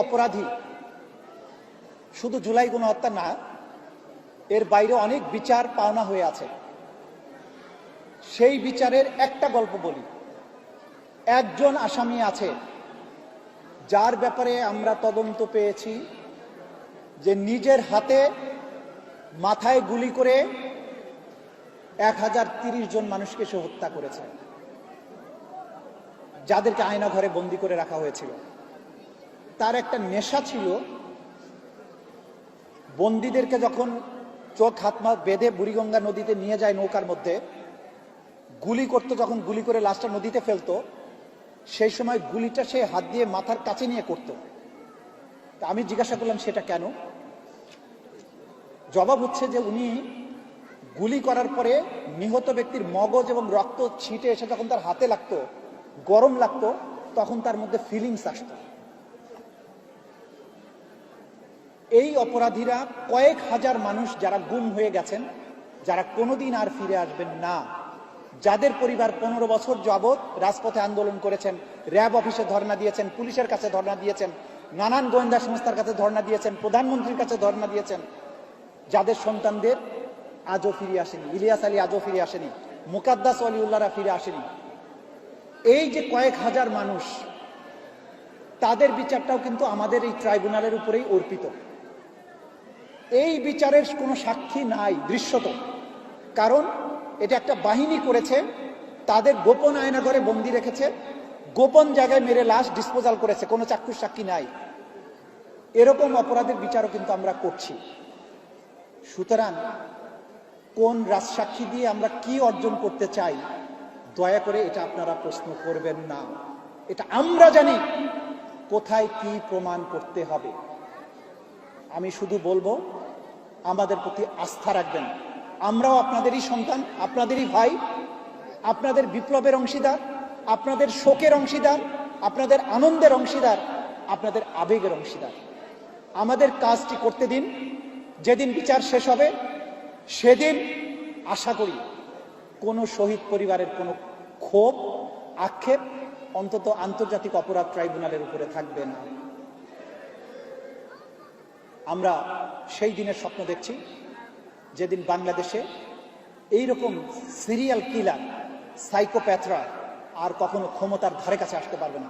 অপরাধী শুধু জুলাই গণহত্যা না, এর বাইরে অনেক বিচার পাওনা হয়ে আছে। সেই বিচারের একটা গল্প বলি। একজন আসামি আছে যার ব্যাপারে আমরা তদন্ত পেয়েছি যে নিজের হাতে মাথায় গুলি করে 1030 জন মানুষকে সে হত্যা করেছে, যাদেরকে আয়না ঘরে বন্দি করে রাখা হয়েছিল। তার একটা নেশা ছিল, বন্দীদেরকে যখন চোখ হাত পা বেঁধে বুড়িগঙ্গা নদীতে নিয়ে যায় নৌকার মধ্যে, গুলি করতো, যখন গুলি করে লাশটা নদীতে ফেলতো, সেই সময় গুলিটা সে হাত দিয়ে মাথার কাছে নিয়ে করত। আমি জিজ্ঞাসা করলাম সেটা কেন? জবাব হচ্ছে যে উনি গুলি করার পরে নিহত ব্যক্তির মগজ এবং রক্ত ছিটে এসে যখন তার হাতে লাগতো, গরম লাগতো, তখন তার মধ্যে ফিলিংস আসতো। এই অপরাধীরা কয়েক হাজার মানুষ যারা গুম হয়ে গেছেন, যারা কোনোদিন আর ফিরে আসবেন না, যাদের পরিবার 15 বছর যাবৎ রাজপথে আন্দোলন করেছেন, র্যাব অফিসে ধর্ণা দিয়েছেন, পুলিশের কাছে ধর্ণা দিয়েছেন, নানান গোয়েন্দা সংস্থার কাছে ধর্ণা দিয়েছেন, প্রধানমন্ত্রীর কাছে ধর্ণা দিয়েছেন, যাদের সন্তানদের আজও ফিরে আসেনি। ইলিয়াস আলী আজও ফিরে আসেনি, মুকাদ্দাস ওয়ালিউল্লাহরা ফিরে আসেনি। এই যে কয়েক হাজার মানুষ, তাদের বিচারটাও কিন্তু আমাদের এই ট্রাইব্যুনালের উপরেই অর্পিত। এই বিচারের কোনো সাক্ষী নাই দৃশ্যত, কারণ এটা একটা বাহিনী করেছে, তাদের গোপন আয়নাঘরে বন্দি রেখেছে, গোপন জায়গায় মেরে লাশ ডিসপোজাল করেছে, কোনো চাক্ষুষ সাক্ষী নাই। এরকম অপরাধের বিচারও কিন্তু আমরা করছি। সুতরাং কোন রাজসাক্ষী দিয়ে আমরা কি অর্জন করতে চাই, দয়া করে এটা আপনারা প্রশ্ন করবেন না। এটা আমরা জানি কোথায় কি প্রমাণ করতে হবে। আমি শুধু বলবো, আমাদের প্রতি আস্থা রাখবেন। আমরাও আপনাদেরই সন্তান, আপনাদেরই ভাই, আপনাদের বিপ্লবের অংশীদার, আপনাদের শোকের অংশীদার, আপনাদের আনন্দের অংশীদার, আপনাদের আবেগের অংশীদার। আমাদের কাজটি করতে দিন। যেদিন বিচার শেষ হবে সেদিন আশা করি কোনো শহীদ পরিবারের কোনো ক্ষোভ, আক্ষেপ অন্তত আন্তর্জাতিক অপরাধ ট্রাইব্যুনালের উপরে থাকবে না। আমরা সেই দিনের স্বপ্ন দেখছি যেদিন বাংলাদেশে এইরকম সিরিয়াল কিলার, সাইকোপ্যাথরা আর কখনো ক্ষমতার ধারে কাছে আসতে পারবে না।